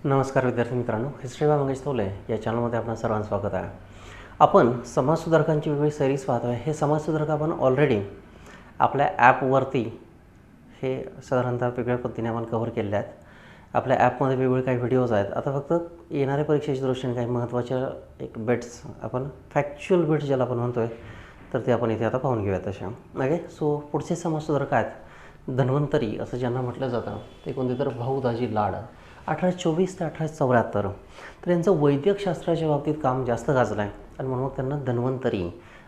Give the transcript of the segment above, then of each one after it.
नमस्कार विद्यार्थी मित्रांनो, हिस्ट्री बाय मंगेश तोले या चॅनलमध्ये आपलं सर्वांचं स्वागत आहे. आपण समाजसुधारकांची वेगवेगळी सिरीज पाहतो आहे. हे समाजसुधारक आपण ऑलरेडी आपल्या ॲपवरती हे साधारणतः वेगवेगळ्या पद्धतीने आपण कव्हर केलेले आहेत. आपल्या ॲपमध्ये वेगवेगळे काही व्हिडिओज आहेत. आता फक्त येणाऱ्या परीक्षेच्या दृष्टीने काही महत्त्वाच्या एक बिट्स, आपण फॅक्च्युअल बिट्स ज्याला आपण म्हणतो आहे, तर ते आपण इथे आता पाहून घेऊयात तशा. ओके, सो पुढचे समाजसुधारक आहेत धन्वंतरी असं ज्यांना म्हटलं जातं. ते कोणते तर भाऊ दाजी लाड, 1824 ते 1874. तर यांचं वैद्यकशास्त्राच्या बाबतीत काम जास्त गाजलं आहे आणि म्हणून त्यांना धन्वंतरी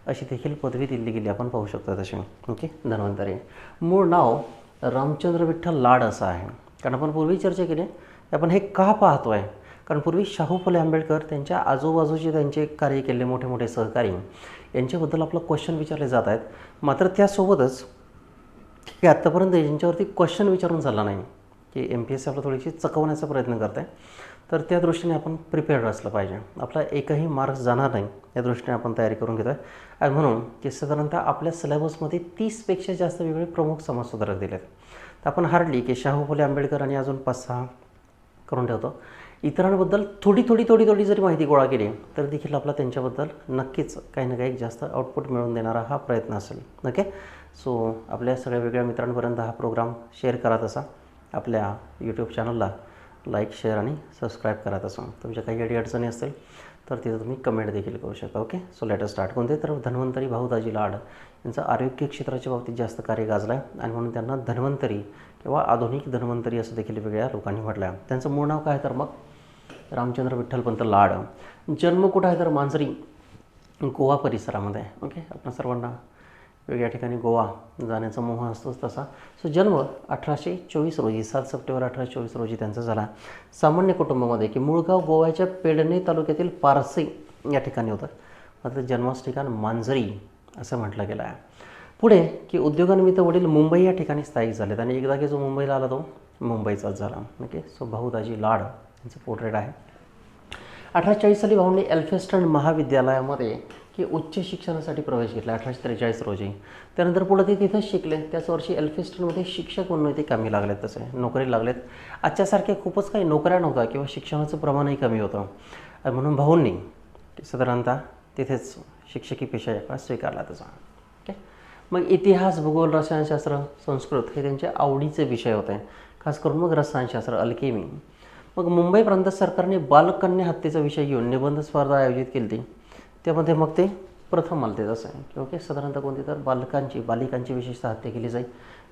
अशी देखील पदवी दिली गेली, आपण पाहू शकतो तशी. ओके, धन्वंतरी. मूळ नाव रामचंद्र विठ्ठल लाड असं आहे. कारण आपण पूर्वी चर्चा केली, आपण हे का पाहतो आहे, कारण पूर्वी शाहू फुले आंबेडकर त्यांच्या आजूबाजूचे त्यांचे कार्य केलेले मोठे मोठे सहकारी यांच्याबद्दल आपलं क्वेश्चन विचारले जात आहेत. मात्र त्यासोबतच हे आत्तापर्यंत यांच्यावरती क्वेश्चन विचारून चालला नाही की MPSC आपला थोडीशी चकवण्याचा प्रयत्न करत आहे. तर त्या दृष्टीने आपण प्रिपेअर्ड असलं पाहिजे. आपला एकही मार्क्स जाणार नाही या दृष्टीने आपण तयारी करून घेतो आहे. आणि म्हणून की साधारणतः आपल्या सिलेबसमध्ये 30पेक्षा जास्त वेगवेगळे प्रमुख समाजसुधारक दिले आहेत. तर आपण हार्डली की शाहू फुले आंबेडकर आणि अजून 5-6 करून ठेवतो. इतरांबद्दल थोडी जरी माहिती गोळा केली तर देखील आपला त्यांच्याबद्दल नक्कीच काही ना काही जास्त आउटपुट मिळवून देणारा हा प्रयत्न असेल. ओके, सो आपल्या सगळ्या वेगळ्या मित्रांपर्यंत हा प्रोग्राम शेअर करत असा. आपल्या यूट्यूब चॅनलला लाईक, शेअर आणि सबस्क्राईब करत असो. तुमच्या काही अडीअडचणी असतील तर तिथं तुम्ही कमेंट देखील करू शकता. Okay, so let us start. कोणते तर धन्वंतरी भाऊ दाजी लाड यांचं आरोग्य क्षेत्राच्या बाबतीत जास्त कार्य गाजलं आहे आणि म्हणून त्यांना धन्वंतरी किंवा आधुनिक धन्वंतरी असं देखील वेगळ्या लोकांनी म्हटलं आहे. त्यांचं मूळ नाव काय तर मग रामचंद्र विठ्ठलपंत लाड. जन्म कुठं आहे तर मांजरी, गोवा परिसरामध्ये. ओके, आपण सर्वांना वेगळ्या ठिकाणी गोवा जाण्याचा मोह असतोच तसा. सो जन्म 1824 रोजी, 7 सप्टेंबर 1824 रोजी त्यांचा झाला. सामान्य कुटुंबामध्ये की मूळ गाव गोव्याच्या पेडणे तालुक्यातील पारसी या ठिकाणी होतं. मात्र जन्माचं ठिकाण मांजरी असं म्हटलं गेलं आहे. पुढे की उद्योगानिमित्त वडील मुंबई या ठिकाणी स्थायिक झालेत आणि एकदा की जो मुंबईला आला तो मुंबईचाच झाला. ओके, सो भाऊ दाजी लाड यांचं पोर्ट्रेट आहे. 1840 साली भाऊंनी एल्फिन्स्टन महाविद्यालयामध्ये की उच्च शिक्षणासाठी प्रवेश घेतला 1843 रोजी. त्यानंतर पुढे ते तिथंच शिकले. त्याच वर्षी एल्फिन्स्टनमध्ये शिक्षक म्हणून ते कामी लागलेत, तसे नोकरी लागलेत. आजच्यासारखे खूपच काही नोकऱ्या नव्हत्या किंवा शिक्षणाचं प्रमाणही कमी होतं. म्हणून भाऊंनी साधारणतः तिथेच शिक्षकी पेशा स्वीकारला त्याचा. ओके, मग इतिहास, भूगोल, रसायनशास्त्र, संस्कृत हे त्यांचे आवडीचे विषय होते. खास करून मग रसायनशास्त्र, अल्केमी. मग मुंबई प्रांत सरकारने बालकन्या हत्येचा विषय घेऊन निबंध स्पर्धा आयोजित केली होती. त्यामध्ये मग ते प्रथम आले ते तसं आहे की ओके, साधारणतः कोणती तर बालिकांची विशेषतः हत्या केली जाईल.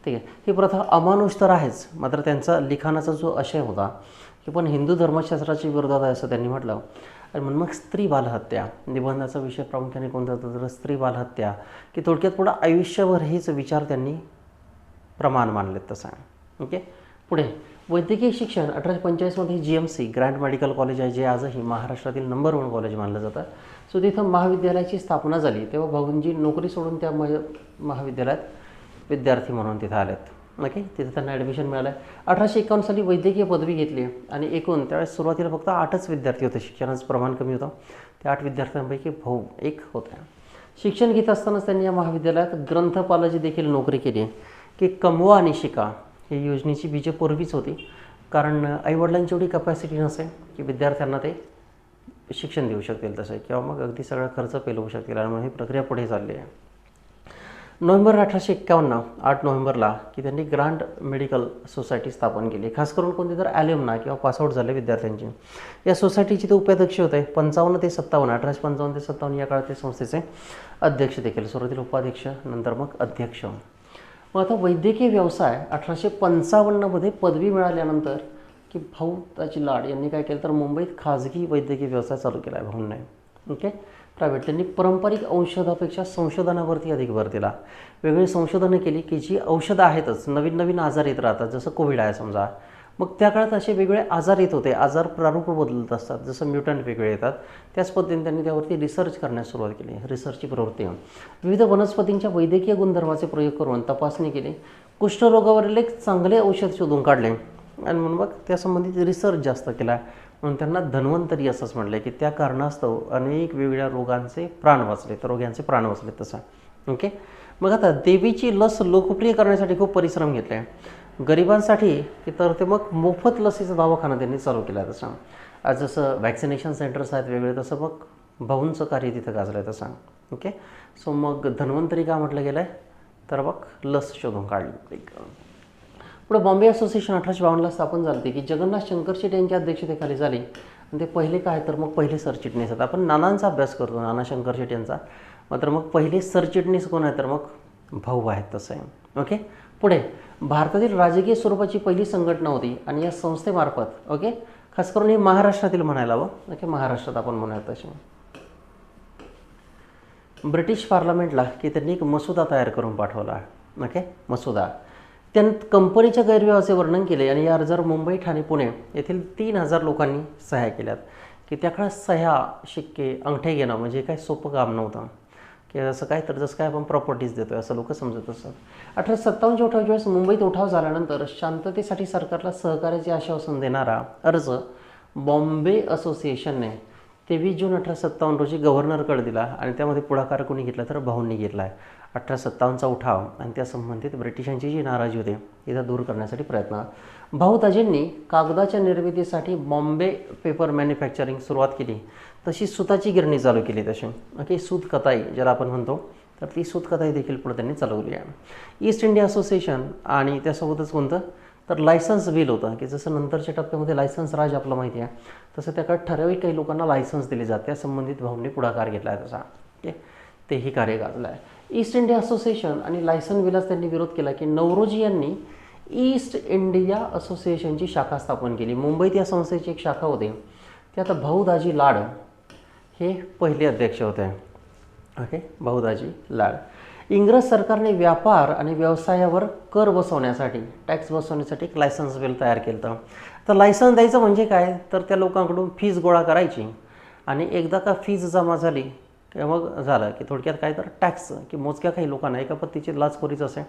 ठीक आहे, ही प्रथा अमानुष तर आहेच, मात्र त्यांचा लिखाणाचा जो आशय होता की पण हिंदू धर्मशास्त्राच्या विरोधात आहे असं त्यांनी म्हटलं. आणि म्हणून मग स्त्री बालहत्या निबंधाचा विषय प्रामुख्याने कोणता होता तर स्त्री बालहत्या, की थोडक्यात पुढं आयुष्यभर हेच विचार त्यांनी प्रमाण मानलेत तसं आहे. ओके, पुढे वैद्यकीय शिक्षण 1845मध्ये GMC ग्रँड मेडिकल कॉलेज आहे, जे आजही महाराष्ट्रातील नंबर 1 कॉलेज मानलं जातं. सो तिथं महाविद्यालयाची स्थापना झाली तेव्हा भाऊंजी नोकरी सोडून त्या महाविद्यालयात विद्यार्थी म्हणून तिथं आलेत. ओके, तिथं त्यांना ॲडमिशन मिळालं. 1851 साली वैद्यकीय पदवी घेतली आणि एकूण त्यावेळेस सुरुवातीला फक्त 8च विद्यार्थी होते. शिक्षणाचं प्रमाण कमी होतं. त्या 8 विद्यार्थ्यांपैकी भाऊ एक होता. शिक्षण घेत असतानाच त्यांनी या महाविद्यालयात ग्रंथपालाची देखील नोकरी केली की कमवा आणि शिका ही योजनेची बीजे पूर्वीच होती. कारण आईवडिलांची एवढी कपॅसिटी नसेल की विद्यार्थ्यांना ते शिक्षण देऊ शकतील तसं, किंवा मग अगदी सगळा खर्च पेलवू शकतील. आणि ही प्रक्रिया पुढे चालली आहे. नोव्हेंबर 1851, 8 नोव्हेंबरला की त्यांनी ग्रँड मेडिकल सोसायटी स्थापन केली. खास करून कोणती तर ॲल्युमना किंवा पासआउट झाले विद्यार्थ्यांची. या सोसायटीचे ते उपाध्यक्ष होते. 55 ते 57, 1855 ते 57 या काळात ते संस्थेचे अध्यक्ष देखील. सुरुवातीला उपाध्यक्ष, नंतर मग अध्यक्ष. मग आता वैद्यकीय व्यवसाय 1855मध्ये पदवी मिळाल्यानंतर की भाऊ दाजी लाड यांनी काय केलं तर मुंबईत खाजगी वैद्यकीय व्यवसाय चालू केला आहे भाऊंनी. Okay, private. त्यांनी पारंपरिक औषधापेक्षा संशोधनावरती अधिक भर दिला. वेगळी संशोधनं केली की जी औषधं आहेतच, नवीन नवीन आजार येत राहतात. जसं कोविड आहे समजा, मग त्या काळात असे वेगवेगळे आजार येत होते. आजार प्रारूप बदलत असतात, जसं म्युटंट वेगळे येतात. त्याच पद्धतीने त्यांनी त्यावरती रिसर्च करण्यास सुरुवात केली. रिसर्चची प्रवृत्ती. विविध वनस्पतींच्या वैद्यकीय गुणधर्माचे प्रयोग करून तपासणी केली. कुष्ठरोगावरील एक चांगले औषध शोधून काढले आणि म्हणून मग त्यासंबंधित रिसर्च जास्त केला. म्हणून त्यांना धन्वंतरी असंच म्हटलं की त्या कारणास्तव अनेक वेगवेगळ्या रोगांचे प्राण वाचले तसं. ओके, मग आता देवीची लस लोकप्रिय करण्यासाठी खूप परिश्रम घेतले. गरिबांसाठी की तर ते मग मोफत लसीचा दवाखाना त्यांनी चालू केला आहे तसा. आज जसं वॅक्सिनेशन सेंटर्स आहेत वेगळे, तसं मग भाऊंचं कार्य तिथं गाजलं आहे तसं. ओके, सो मग धन्वंतरी का म्हटलं गेलं आहे, तर मग लस शोधून काढली. पुढे बॉम्बे असोसिएशन 1852ला स्थापन झाली होती, की जगन्नाथ शंकर शेट यांच्या अध्यक्षतेखाली झाली. आणि ते पहिले काय, तर मग पहिले सरचिटणीस आहेत. आपण नानांचा अभ्यास करतो, नाना शंकर शेट यांचा, मात्र मग पहिले सरचिटणीस कोण आहे, तर मग भाऊ आहेत तसं आहे. ओके, पुढे भारतातील राजकीय स्वरूपाची पहिली संघटना होती आणि या संस्थेमार्फत, ओके, खास करून हे महाराष्ट्रातील म्हणायला हवं. ओके, महाराष्ट्रात आपण म्हणूयात तसे ब्रिटिश पार्लमेंटला की त्यांनी एक मसुदा तयार करून पाठवला. ओके, मसुदा त्यात कंपनीच्या गैरव्यवहाराचे वर्णन केले आणि या अर्जावर मुंबई, ठाणे, पुणे येथील 3000 लोकांनी सह्या केल्यात. की त्या काळात सह्या, शिक्के, अंगठे घेणं म्हणजे काय सोपं काम नव्हतं, की असं काय, तर जसं काय आपण प्रॉपर्टीज देतो असं लोक समजत असतात. 1857च्या उठावाच्या वेळेस मुंबईत उठाव झाल्यानंतर शांततेसाठी सरकारला सहकार्याचे आश्वासन देणारा अर्ज बॉम्बे असोसिएशनने 23 जून 1857 रोजी गव्हर्नरकडे दिला आणि त्यामध्ये पुढाकार कोणी घेतला, तर भाऊंनी घेतला आहे. 1857चा उठाव आणि त्या संबंधित ब्रिटिशांची जी नाराजी होती तिचा दूर करण्यासाठी प्रयत्न. भाऊ दाजींनी कागदाच्या निर्मितीसाठी बॉम्बे पेपर मॅन्युफॅक्चरिंग सुरुवात केली. तशी सुताची गिरणी चालू केली तशी. ओके, सूत कताई ज्याला आपण म्हणतो, तर ती सूत कताई देखील पुढे त्यांनी चालवली आहे. ईस्ट इंडिया असोसिएशन आणि त्यासोबतच कोणतं, तर लायसन्स बिल होतं, की जसं नंतरच्या टप्प्यामध्ये लायसन्स राज आपलं माहिती आहे, तसं त्या काळात ठराविक काही लोकांना लायसन्स दिले जाते, त्या संबंधित भाऊंनी पुढाकार घेतला आहे तसा. ओके, तेही कार्य गाजलं आहे. ईस्ट इंडिया असोसिएशन आणि लायसन बिलास त्यांनी विरोध केला, की नवरोजी यांनी ईस्ट इंडिया असोसिएशनची शाखा स्थापन केली. मुंबईत या संस्थेची एक शाखा होती, त्यात भाऊ दाजी लाड हे पहिले अध्यक्ष होते. ओके, भाऊ दाजी लाड. इंग्रज सरकारने व्यापार आणि व्यवसायावर कर बसवण्यासाठी, टॅक्स बसवण्यासाठी एक लायसन्स बिल तयार केलं होतं. तर लायसन्स द्यायचं म्हणजे काय, तर त्या लोकांकडून फीज गोळा करायची आणि एकदा का फीज जमा झाली की मग झालं, की थोडक्यात काय, तर टॅक्स, की मोजक्या काही लोकांना एका पत्तीची लाचखोरीच असे,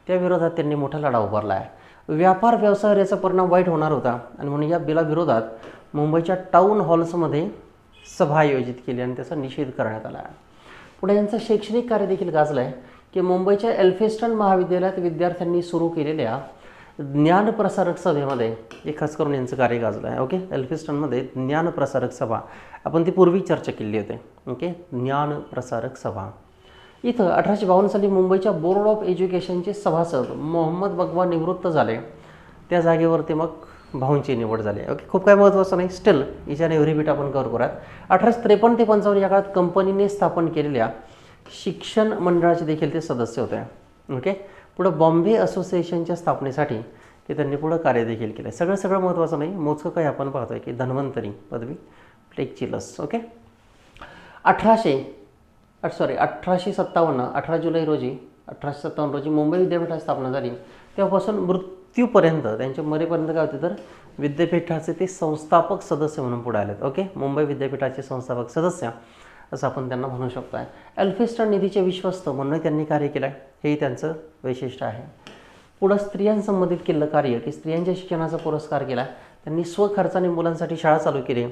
त्या विरोधात त्यांनी मोठा लढा उभारला आहे. व्यापार व्यवसायावर याचा परिणाम वाईट होणार होता आणि म्हणून या बिलाविरोधात मुंबईच्या टाऊन हॉल्समध्ये सभा आयोजित केली आणि त्याचा निषेध करण्यात आला. पुढे यांचं शैक्षणिक कार्य देखील गाजलं आहे, की मुंबईच्या एल्फिन्स्टन महाविद्यालयात विद्यार्थ्यांनी सुरू केलेल्या ज्ञानप्रसारक सभेमध्ये एक खास करून यांचं कार्य गाजलं आहे. ओके, एल्फिन्स्टनमध्ये ज्ञानप्रसारक सभा, आपण ती पूर्वी चर्चा केली होती. ओके, ज्ञानप्रसारक सभा. इथं 1852 साली मुंबईच्या बोर्ड ऑफ एज्युकेशनचे सभासद मोहम्मद बगवा निवृत्त झाले, त्या जागेवर ते मग भाऊंची निवड झाली. ओके, खूप काय महत्त्वाचं नाही, steel each and every bit आपण कव्हर करूयात. 1853 ते 55 या काळात कंपनीने स्थापन केलेल्या शिक्षण मंडळाचे देखील ते सदस्य होते. ओके, पुढं बॉम्बे असोसिएशनच्या स्थापनेसाठी ते त्यांनी पुढं कार्य देखील केलं. सगळं महत्त्वाचं नाही, मोजकं काही आपण पाहतोय, की धन्वंतरी पदवी, प्लेगची लस. ओके, 1857 18 जुलै रोजी 1857 रोजी मुंबई विद्यापीठाची स्थापना झाली. तेव्हापासून मृत्यूपर्यंत, त्यांच्या मरेपर्यंत काय होते, तर विद्यापीठाचे ते संस्थापक सदस्य म्हणून पुढे आलेत. ओके, मुंबई विद्यापीठाचे संस्थापक सदस्य असं आपण त्यांना म्हणू शकतो आहे. एल्फिन्स्टन निधीचे विश्वस्त म्हणून त्यांनी कार्य केलं आहे, हेही त्यांचं वैशिष्ट्य आहे. पुढं स्त्रियांसंबंधित केलेलं कार्य, की स्त्रियांच्या शिक्षणाचा पुरस्कार केला. त्यांनी स्वखर्चाने मुलांसाठी शाळा चालू केली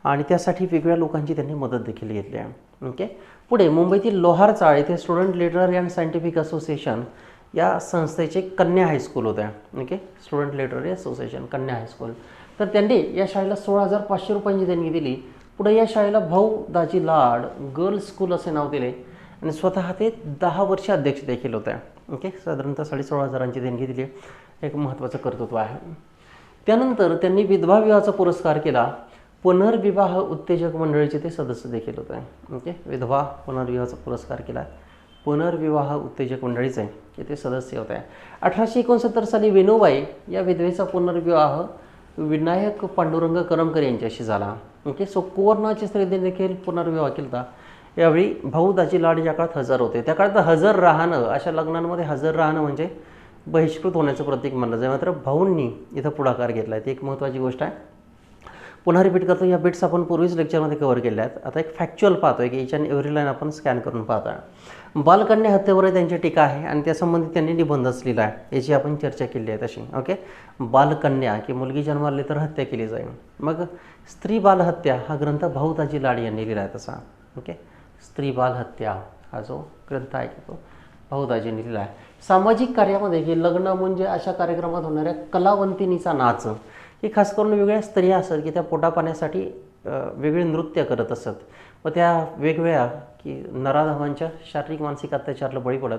आणि त्यासाठी वेगवेगळ्या लोकांची त्यांनी मदत देखील घेतली आहे. ओके, पुढे मुंबईतील लोहार चाळ येथे student literary and scientific association या संस्थेचे कन्या हायस्कूल होत्या. ओके, स्टुडंट लिटररी असोसिएशन कन्या हायस्कूल. तर त्यांनी या शाळेला 16,500 रुपयांची देणगी दिली. पुढे या शाळेला भाऊ दाजी लाड गर्ल्स स्कूल असे नाव दिले आणि स्वतः ते 10 वर्ष अध्यक्ष देखील होते. ओके, साधारणतः 16,500ची देणगी दिली, एक महत्त्वाचं कर्तृत्व आहे. त्यानंतर त्यांनी विधवा विवाहाचा पुरस्कार केला. पुनर्विवाह उत्तेजक मंडळीचे ते सदस्य देखील होते. ओके, विधवा पुनर्विवाहाचा पुरस्कार केला, पुनर्विवाह उत्तेजक मंडळीचे ते सदस्य होते. 1869 साली वेणूबाई या विधवेचा पुनर्विवाह विनायक पांडुरंग करमकर यांच्याशी झाला. ओके, सो कुंवरनाची स्त्रीने देखील पुनर्विवाह केला. यावेळी भाऊ दाजी लाड या काळात हजर होते. त्या काळात हजर राहणं, अशा लग्नांमध्ये हजर राहणं म्हणजे बहिष्कृत होण्याचं प्रतीक मानलं जाईल. मात्र भाऊंनी इथं पुढाकार घेतला आहे, ती एक महत्त्वाची गोष्ट आहे. पुन्हा रिपीट करतो, या बिट्स आपण पूर्वीच लेक्चरमध्ये कव्हर केल्या आहेत. आता एक फॅक्च्युअल पाहतोय, की इच अँड एव्हरी लाईन आपण स्कॅन करून पाहतोय. बालकन्या हत्येवर त्यांची टीका आहे आणि त्यासंबंधित त्यांनी निबंधच लिहिला आहे, याची आपण चर्चा केली आहे तशी. ओके, बालकन्या की मुलगी जन्माली तर हत्या केली जाईल. मग स्त्री बालहत्या हा ग्रंथ भाऊ दाजी लाड यांनी लिहिला आहे तसा. ओके, स्त्री बालहत्या हा जो ग्रंथ आहे तो बहुदाजींनी लिहिला आहे. सामाजिक कार्यामध्ये की लग्न म्हणजे अशा कार्यक्रमात होणाऱ्या कलावंतिनीचा नाच, ही खास करून वेगवेगळ्या स्त्रिया असतात की त्या पोटापाण्यासाठी वेगळे नृत्य करत असत व त्या वेगवेगळ्या की नराधमांच्या शारीरिक मानसिक अत्याचाराला बळी पडत.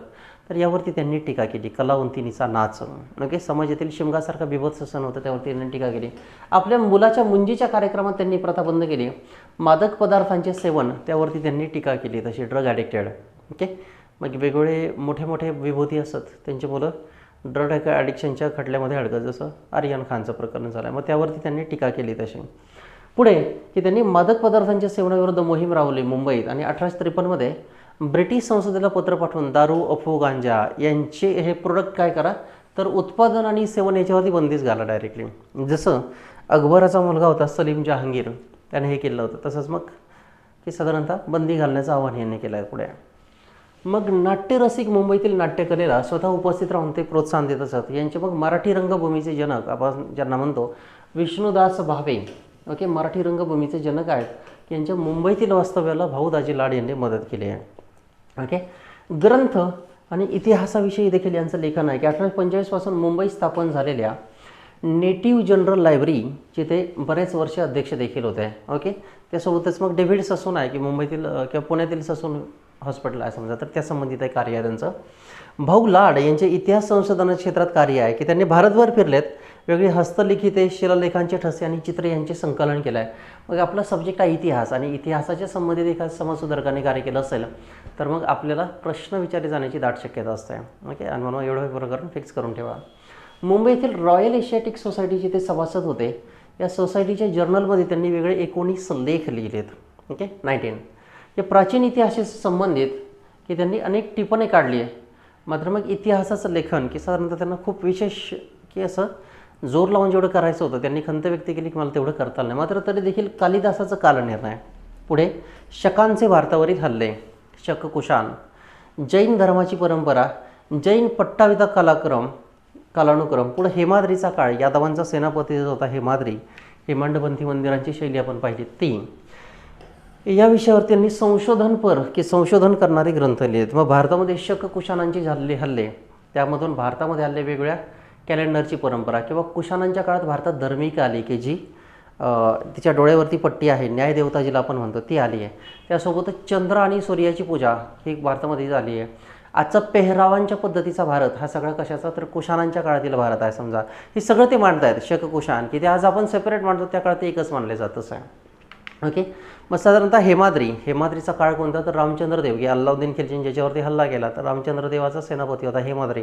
तर यावरती त्यांनी टीका केली. कलावंतिनीचा नाच ओके, समाजातील शिमगासारखा बिभत्स सण होतं त्यावरती त्यांनी टीका केली. आपल्या मुलाच्या मुंजीच्या कार्यक्रमात त्यांनी प्रथा बंद केली. मादक पदार्थांचे सेवन त्यावरती त्यांनी टीका केली, तशी ड्रग ॲडिक्टेड. ओके, मग वेगवेगळे मोठे मोठे विभूती असतात त्यांची मुलं ड्रग ॲडिक्शनच्या खटल्यामध्ये अडकत, जसं आर्यन खानचं प्रकरण झालं, मग त्यावरती त्यांनी टीका केली. तशी पुढे की त्यांनी मादक पदार्थांच्या सेवनाविरुद्ध मोहीम राबवली मुंबईत आणि 1853मध्ये ब्रिटिश संसदेला पत्र पाठवून दारू, अफू, गांजा यांचे हे प्रोडक्ट काय करा, तर उत्पादन आणि सेवन याच्यावरती बंदीच घाला डायरेक्टली. जसं अकबराचा मुलगा होता सलीम जहांगीर, त्याने हे केलं होतं, तसंच मग की साधारणतः बंदी घालण्याचं आवाहन यांनी केलं आहे. पुढे मग नाट्यरसिक मुंबईतील नाट्यकलेला स्वतः उपस्थित राहून ते प्रोत्साहन देत असत. यांचे मग मराठी रंगभूमीचे जनक आपण ज्यांना म्हणतो विष्णुदास भावे, ओके, मराठी रंगभूमीचे जनक आहेत, यांच्या मुंबईतील वास्तव्याला भाऊदाजी लाड यांनी मदत केली आहे. ओके, ग्रंथ आणि इतिहासाविषयी देखील यांचं लेखन आहे की 1845 पासून मुंबईत स्थापन झालेल्या नेटिव्ह जनरल लायब्ररीचे ते बरेच वर्ष अध्यक्ष देखील होते. ओके, त्यासोबतच मग डेव्हिड ससून आहे की मुंबईतील किंवा पुण्यातील ससून हॉस्पिटल आहे समजा, तर त्या संबंधित आहे कार्य आहे त्यांचं. भाऊ लाड यांचे इतिहास संशोधन क्षेत्रात कार्य आहे की त्यांनी भारतभर फिरलेत, वेगळी हस्तलिखिते, शिलालेखांचे ठसे आणि चित्रे यांचे संकलन केलं आहे. मग आपला सब्जेक्ट आहे इतिहास आणि इतिहासाच्या संबंधित एखाद्या समाजसुधारकाने कार्य केलं असेल तर मग आपल्याला प्रश्न विचारले जाण्याची दाट शक्यता असते. ओके, आणि म्हणून एवढं प्रकरण फिक्स करून ठेवा. मुंबईतील रॉयल एशियाटिक सोसायटीचे ते सभासद होते. या सोसायटीच्या जर्नलमध्ये त्यांनी वेगळे 19 लेख लिहिलेत. ओके, 19 हे प्राचीन इतिहासाशी संबंधित की त्यांनी अनेक टिपणे काढली आहे. मात्र मग इतिहासाचं लेखन की साधारणतः त्यांना खूप विशेष की असं जोर लावून जेवढं करायचं होतं त्यांनी खंत व्यक्त केली की मला तेवढं करता आलं नाही. मात्र तरी देखील कालिदासाचं कालनिर्णय. पुढे शकांचे भारतावरील हल्ले, शक कुशाण, जैन धर्माची परंपरा, जैन पट्टाविता कालानुक्रम. पुढे हेमाद्रीचा काळ, यादवांचा सेनापती जो होता हेमाद्री, हेमांडपंथी मंदिरांची शैली आपण पाहिली ती. या विषयावर त्यांनी संशोधन करणारे ग्रंथ लिहिलेत. मग भारतामध्ये शक कुशाणांचे झालेले हल्ले, त्यामधून भारतामध्ये हल्ले वेगवेगळ्या कॅलेंडरची परंपरा किंवा कुशाणांच्या काळात भारतात धार्मिक आली की जी तिच्या डोळ्यावरती पट्टी आहे, न्यायदेवता जिला आपण म्हणतो ती आली आहे. त्यासोबतच चंद्र आणि सूर्याची पूजा ही भारतामध्ये झाली आहे. आजचा पेहरावांच्या पद्धतीचा भारत हा सगळा कशाचा, तर कुशाणांच्या काळातील भारत आहे समजा. हे सगळं ते मांडत आहेत शक कुशाण, की ते आज आपण सेपरेट मांडतो त्या काळात ते एकच मानले जात असं आहे. ओके, मग साधारणतः हेमाद्रीचा काळ कोणता, तर रामचंद्र देव की अल्लाउद्दीन खिलजीने ज्याच्यावरती हल्ला केला तर रामचंद्र देवाचा सेनापती होता हेमाद्री,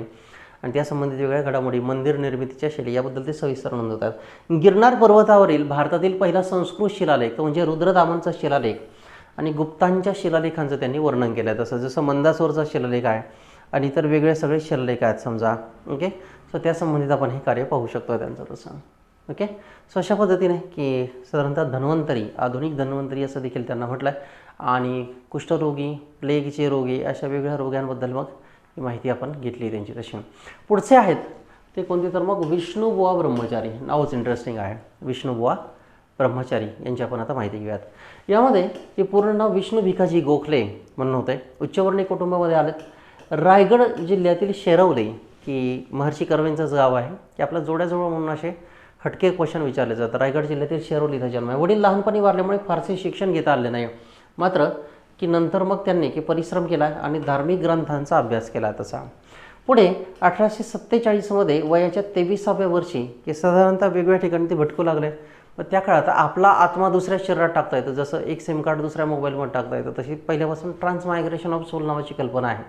आणि त्या संबंधित वेगळ्या घडामोडी, मंदिर निर्मितीच्या शैली याबद्दल ते सविस्तर नोंदवतात. गिरनार पर्वतावरील भारतातील पहिला संस्कृत शिलालेख तो म्हणजे रुद्रदामांचा शिलालेख आणि गुप्तांच्या शिलालेखांचं त्यांनी वर्णन केलं आहे. तसं जसं मंदासोरचा शिलालेख आहे आणि इतर वेगळे सगळे शिलालेख आहेत समजा. ओके, सो त्या संबंधित आपण हे कार्य पाहू शकतो त्यांचं तसं. ओके, सो अशा पद्धतीने की साधारणतः धन्वंतरी, आधुनिक धन्वंतरी असं देखील त्यांना म्हटलं आहे. आणि कुष्ठरोगी, प्लेगचे रोगी अशा वेगवेगळ्या रोगांबद्दल मग ही माहिती आपण घेतली त्यांची तशी. पुढचे आहेत ते कोणते, तर मग विष्णुबुवा ब्रह्मचारी, नावच इंटरेस्टिंग आहे. विष्णुबुवा ब्रह्मचारी यांची आपण आता माहिती घेऊयात. यामध्ये ते पूर्ण नाव विष्णू भिकाजी गोखले म्हणून होते. उच्चवर्णीय कुटुंबामध्ये आलेत. रायगड जिल्ह्यातील शेरवली की महर्षी कर्वेंचंच गाव आहे की आपल्या जोड्याजवळ म्हणून असे हटके क्वेश्चन विचारले जातात. रायगड जिल्ह्यातील शेरवली इथं जन्म आहे. वडील लहानपणी वारल्यामुळे फारसे शिक्षण घेता आले नाही, मात्र की नंतर मग त्यांनी की परिश्रम केला आणि धार्मिक ग्रंथांचा अभ्यास केला तसा. पुढे 1847मध्ये वयाच्या 23व्या वर्षी की साधारणतः वेगवेगळ्या ठिकाणी ते भटकू लागले. मग त्या काळात आपला आत्मा दुसऱ्या शरीरात टाकता येतं, जसं एक सिम कार्ड दुसऱ्या मोबाईलमध्ये टाकता येतं, तशी पहिल्यापासून ट्रान्समायग्रेशन ऑफ सोल नावाची कल्पना आहे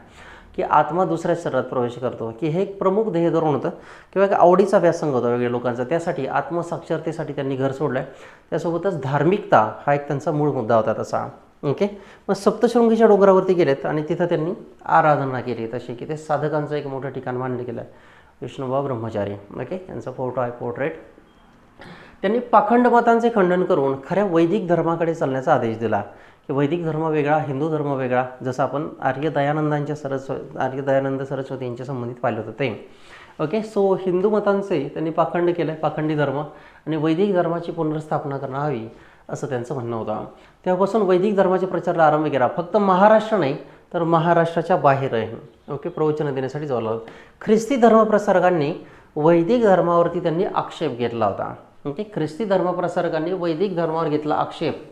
की आत्मा दुसऱ्या शरीरात प्रवेश करतो, की हे एक प्रमुख ध्येय धरून होतं किंवा एक आवडीचा व्यासंग होता वेगळ्या लोकांचा. त्यासाठी आत्मसाक्षरतेसाठी त्यांनी घर सोडलं आहे. त्यासोबतच धार्मिकता हा एक त्यांचा मूळ मुद्दा होता तसा. ओके, मग सप्तशृंगीच्या डोंगरावरती गेलेत आणि तिथं त्यांनी आराधना केली, तशी की ते साधकांचं एक मोठं ठिकाण मानलं गेलं आहे. विष्णुबुवा ब्रह्मचारी. ओके, त्यांचा फोटो आहे, पोर्ट्रेट. त्यांनी पाखंड मतांचे खंडन करून खऱ्या वैदिक धर्माकडे चालण्याचा आदेश दिला की वैदिक धर्म वेगळा, हिंदू धर्म वेगळा, जसं आपण आर्य दयानंद सरस्वती यांच्या संबंधित पाहिलं होतं ते. ओके, सो हिंदू मतांचे त्यांनी पाखंड केलं, पाखंडी धर्म, आणि वैदिक धर्माची पुनर्स्थापना करण्यात हवी असं त्यांचं म्हणणं होतं. तेव्हापासून वैदिक धर्माच्या प्रचाराला आरंभ केला. फक्त महाराष्ट्र नाही तर महाराष्ट्राच्या बाहेर आहे. ओके, प्रवचनं देण्यासाठी जावं लागलं. ख्रिस्ती धर्मप्रसारकांनी वैदिक धर्मावरती त्यांनी आक्षेप घेतला होता. ओके, ख्रिस्ती धर्मप्रसारकांनी वैदिक धर्मावर घेतला आक्षेप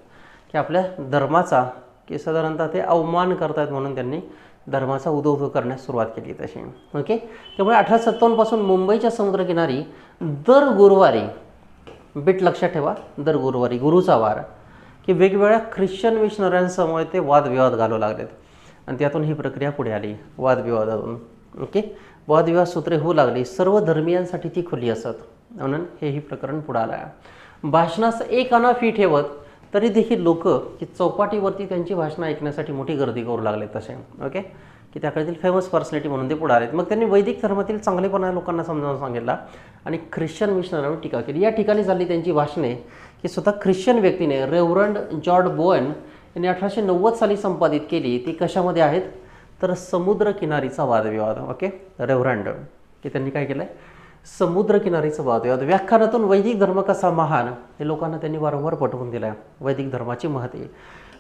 की आपल्या धर्माचा की साधारणतः ते अवमान करतात म्हणून त्यांनी धर्माचा उदो करण्यास सुरुवात केली तशी. ओके, त्यामुळे 1857 पासून मुंबईच्या समुद्रकिनारी दर गुरुवारी, बीट लक्षात ठेवा, दर गुरुवारी गुरुचा वार, की वेगवेगळ्या ख्रिश्चन मिशनऱ्यांसमोर ते वादविवाद घालू लागलेत आणि त्यातून ही प्रक्रिया पुढे आली वादविवादातून. ओके, वादविवाद सूत्रे होऊ लागली, सर्व धर्मियांसाठी ती खुली असत म्हणून हेही प्रकरण पुढे आलं. भाषणास एक आणा फी ठेवत तरी देखील लोक की चौपाटीवरती त्यांची भाषणं ऐकण्यासाठी मोठी गर्दी करू लागले तसे. ओके, की त्या काळातील फेमस पर्सनॅलिटी म्हणून ते पुढे आलेत. मग त्यांनी वैदिक धर्मातील चांगलेपणा लोकांना समजावून सांगितला आणि ख्रिश्चन मिशनरीवर टीका केली. या ठिकाणी झाली त्यांची भाषणे की स्वतः ख्रिश्चन व्यक्तीने रेव्हरंड जॉर्ज बोएन यांनी 1890 साली संपादित केली. ती कशामध्ये आहेत तर समुद्रकिनारीचा वादविवाद. ओके, रेव्हरंड की त्यांनी काय केलं आहे, समुद्रकिनारीचा वादविवाद. व्याख्यानातून वैदिक धर्म कसा महान हे लोकांना त्यांनी वारंवार पटवून दिलं आहे, वैदिक धर्माची महत्त्व.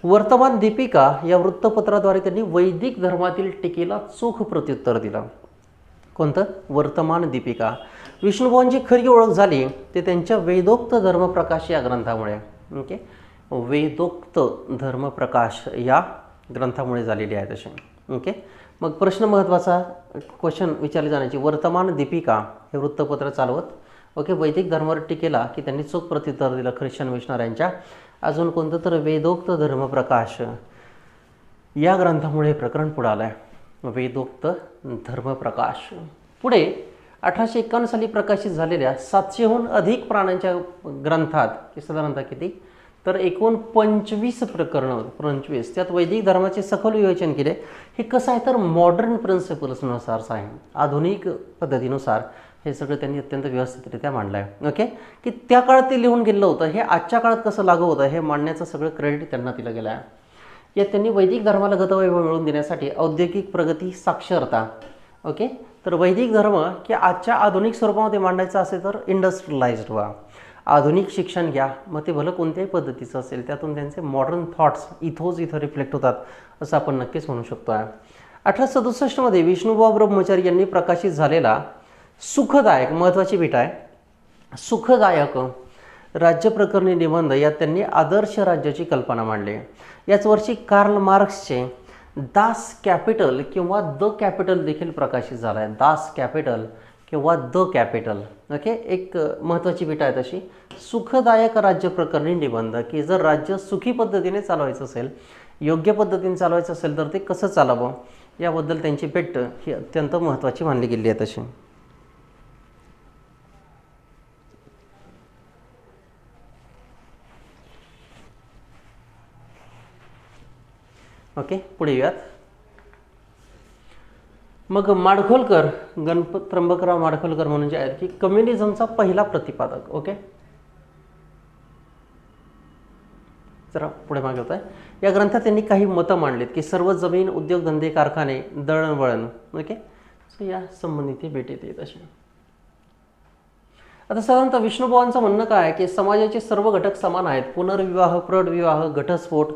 वर्तमान दीपिका या वृत्तपत्राद्वारे त्यांनी वैदिक धर्मातील टीकेला चोख प्रत्युत्तर दिलं. कोणतं, वर्तमान दीपिका. विष्णुभावांची खरी ओळख झाली ते त्यांच्या वेदोक्त धर्मप्रकाश या ग्रंथामुळे. ओके, वेदोक्त धर्मप्रकाश या ग्रंथामुळे झालेली आहे तसे. ओके, मग प्रश्न महत्त्वाचा क्वेश्चन विचारले जाण्याची, वर्तमान दीपिका हे वृत्तपत्र चालवत ओके वैदिक धर्मावर टीकेला की त्यांनी चोख प्रत्युत्तर दिलं ख्रिश्चन मिशनऱ्यांच्या. अजून कोणतं तर वेदोक्त धर्मप्रकाश या ग्रंथामुळे प्रकरण पुढे आलं आहे, वेदोक्त धर्मप्रकाश. पुढे 1851 साली प्रकाशित झालेल्या 700हून अधिक प्राण्यांच्या ग्रंथात की साधारणतः किती तर एकूण 25 प्रकरणं, 25 त्यात वैदिक धर्माचे सखोल विवेचन केले. हे कसं आहे तर मॉडर्न प्रिन्सिपल्सनुसार आहे, आधुनिक पद्धतीनुसार हे सगळं त्यांनी अत्यंत व्यवस्थितरित्या मांडलं आहे. ओके, की त्या काळात ते लिहून गेलं होतं हे आजच्या काळात कसं लागू होतं हे मांडण्याचं सगळं क्रेडिट त्यांना दिलं गेलं आहे. यात त्यांनी वैदिक धर्माला गतवैभव मिळवून देण्यासाठी औद्योगिक प्रगती, साक्षरता, ओके तर वैदिक धर्म की आजच्या आधुनिक स्वरूपामध्ये मांडायचं असेल तर इंडस्ट्रियलाइज्ड व्हा, आधुनिक शिक्षण घ्या, मग ते भलं कोणत्याही पद्धतीचं असेल त्यातून त्यांचे मॉडर्न थॉट्स इथं रिफ्लेक्ट होतात असं आपण नक्कीच म्हणू शकतो आहे. 1867 मध्ये विष्णुबुवा ब्रह्मचारी यांनी प्रकाशित झालेला सुखदायक, महत्त्वाची भेट आहे, सुखदायक राज्यप्रकरणी निबंध यात त्यांनी आदर्श राज्याची कल्पना मांडली. याच वर्षी कार्ल मार्क्सचे दास कॅपिटल किंवा द कॅपिटल देखील प्रकाशित झाला आहे. दास कॅपिटल किंवा द कॅपिटल. ओके, एक महत्त्वाची भेट आहे तशी सुखदायक राज्यप्रकरणी निबंध की जर राज्य सुखी पद्धतीने चालवायचं असेल, योग्य पद्धतीने चालवायचं असेल तर ते कसं चालावं याबद्दल त्यांची भेट ही अत्यंत महत्त्वाची मानली गेली आहे तशी. ओके, पुढे येऊयात. मग माडखोलकर, गणपत त्र्यंबकराव माडखोलकर म्हणून जे आहेत की कम्युनिझमचा पहिला प्रतिपादक. ओके, जरा पुढे मागे होत आहे. या ग्रंथात त्यांनी काही मतं मांडलीत की सर्व जमीन, उद्योगधंदे, कारखाने, दळणवळण. ओके, सो या संबंधित भेट येते तशी. आता साधारणतः विष्णुबुवांचं म्हणणं काय आहे की समाजाचे सर्व घटक समान आहेत. पुनर्विवाह, प्रौढविवाह, घटस्फोट,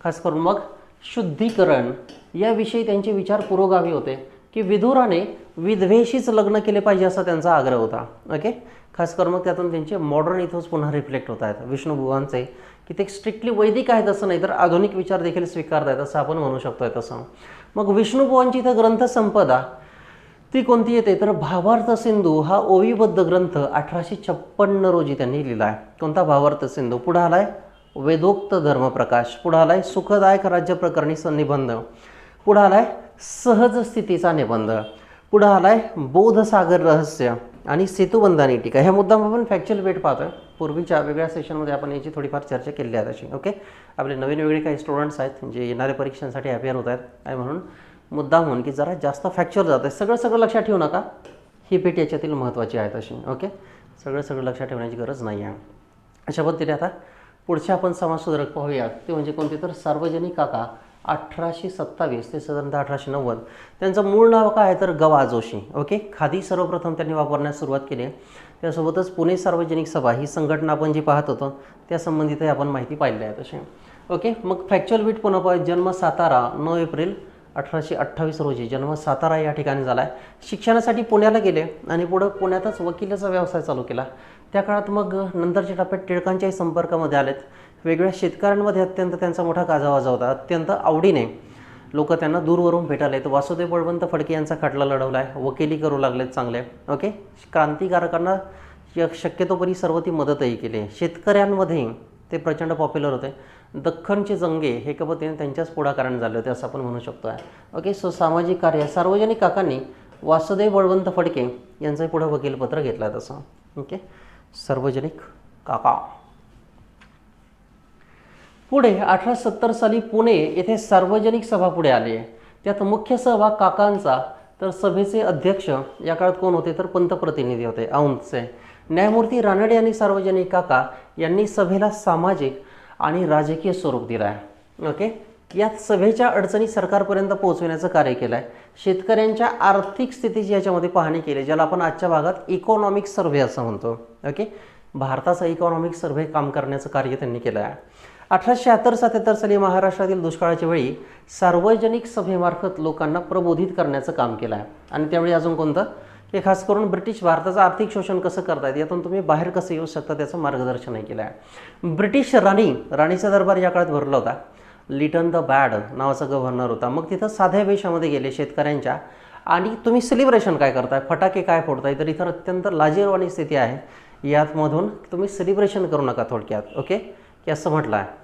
खास करून मग शुद्धीकरण याविषयी त्यांचे विचार पुरोगामी होते की विदुराने विधवेशीच लग्न केले पाहिजे असा त्यांचा आग्रह होता. ओके, खास करून मग त्यातून त्यांचे मॉडर्न इथोच पुन्हा रिफ्लेक्ट होत आहेत विष्णुबुवांचे की ते स्ट्रिक्टली वैदिक आहेत असं नाही तर आधुनिक विचार देखील स्वीकारत आहेत असं आपण म्हणू शकतोय तसं. मग विष्णुबुवांची इथं ग्रंथसंपदा ती कोणती येते तर भावार्थ सिंधू हा ओवीबद्ध ग्रंथ 1856 रोजी त्यांनी लिहिला आहे. कोणता भावार्थ सिंधू. पुढे आलाय वेदोक्त धर्मप्रकाश, पुढे आलाय सुखदायक राज्यप्रकरणी निबंध, पुढे आलाय सहज स्थितीचा निबंध, पुढे आलाय बोधसागर रहस्य आणि सेतुबंधानी टीका. ह्या मुद्दाम आपण फॅक्च्युअल वेट पाहतोय. पूर्वीच्या वेगळ्या सेशनमध्ये आपण याची थोडीफार चर्चा केली आहे तशी. ओके, आपले नवीन वेगळे काही स्टुडंट्स आहेत जे येणाऱ्या परीक्षांसाठी अपियर होत आहेत आणि म्हणून मुद्दाम म्हणून की जरा जास्त फॅक्च्युअल जात आहे. सगळं लक्षात ठेवू नका, ही भेट याच्यातील महत्त्वाची आहे तशी. ओके, सगळं लक्षात ठेवण्याची गरज नाही आहे. अशा पद्धतीने आता पुढचे आपण समाजसुधारक पाहूयात ते म्हणजे कोणते तर सार्वजनिक काका 1827 ते साधारणतः 1890. त्यांचं मूळ नाव काय आहे तर गवा जोशी. ओके, खादी सर्वप्रथम त्यांनी वापरण्यास सुरुवात केली. त्यासोबतच पुणे सार्वजनिक सभा ही संघटना आपण जी पाहत होतो त्या संबंधितही आपण माहिती पाहिली आहे तशी. ओके, मग फॅक्च्युअल बीट पुन्हा पाहूया. जन्म सातारा 9 एप्रिल 1828 रोजी, जन्म सातारा या ठिकाणी झाला आहे. शिक्षणासाठी पुण्याला गेले आणि पुढं पुण्यातच वकिलाचा व्यवसाय चालू केला. त्या काळात मग नंतरच्या टप्प्यात टिळकांच्याही संपर्कामध्ये आलेत. वेगवेगळ्या शेतकऱ्यांमध्ये अत्यंत त्यांचा मोठा गाजावाजा होता. अत्यंत आवडीने लोक त्यांना दूरवरून भेटायला येत. वासुदेव बळवंत फडके यांचा खटला लढवला आहे. वकिली करू लागलेत चांगले. ओके, क्रांतिकारकांना शक्यतोपरी सर्व ती मदतही केली. शेतकऱ्यांमध्ये ते प्रचंड पॉप्युलर होते. दख्खनचे जंगे हे कबतीने त्यांच्याच पुढाकाराने झाले होते असं आपण म्हणू शकतो आहे. ओके, सो सामाजिक कार्य सार्वजनिक काकांनी वासुदेव बळवंत फडके यांचं पुढं वकीलपत्र घेतलं आहे तसं. ओके, सार्वजनिक काका. पुढे 1870 साली पुणे येथे सार्वजनिक सभा पुढे आली. त्यात मुख्य सहभाग काकांचा. तर सभेचे अध्यक्ष या काळात कोण होते तर पंतप्रतिनिधी होते औंधचे. न्यायमूर्ती रानडे आणि सार्वजनिक काका यांनी सभेला सामाजिक आणि राजकीय स्वरूप दिलं आहे. ओके, यात सभेच्या अडचणी सरकारपर्यंत पोहोचविण्याचं कार्य केलं आहे. शेतकऱ्यांच्या आर्थिक स्थितीची याच्यामध्ये पाहणी केली, ज्याला आपण आजच्या भागात इकॉनॉमिक सर्व्हे असं म्हणतो. ओके, भारताचा इकॉनॉमिक सर्व्हे काम करण्याचं कार्य त्यांनी केलं आहे. 1876-77 साली महाराष्ट्रातील दुष्काळाच्या वेळी सार्वजनिक सभेमार्फत लोकांना प्रबोधित करण्याचं काम केलं आहे. आणि त्यावेळी अजून कोणतं की खास करून ब्रिटिश भारताचं आर्थिक शोषण कसं करतायत, यातून तुम्ही बाहेर कसं येऊ शकता त्याचं मार्गदर्शनही केलं आहे. ब्रिटिश राणीचा दरबार या काळात भरला होता. लिटन द बॅड नावाचा गव्हर्नर होता. मग तिथं साध्या वेशामध्ये गेले शेतकऱ्यांच्या आणि तुम्ही सेलिब्रेशन काय करताय, फटाके काय फोडताय, तर इथं अत्यंत लाजिरवाणी स्थिती आहे. यातमधून तुम्ही सेलिब्रेशन करू नका थोडक्यात. ओके, की असं म्हटलं आहे.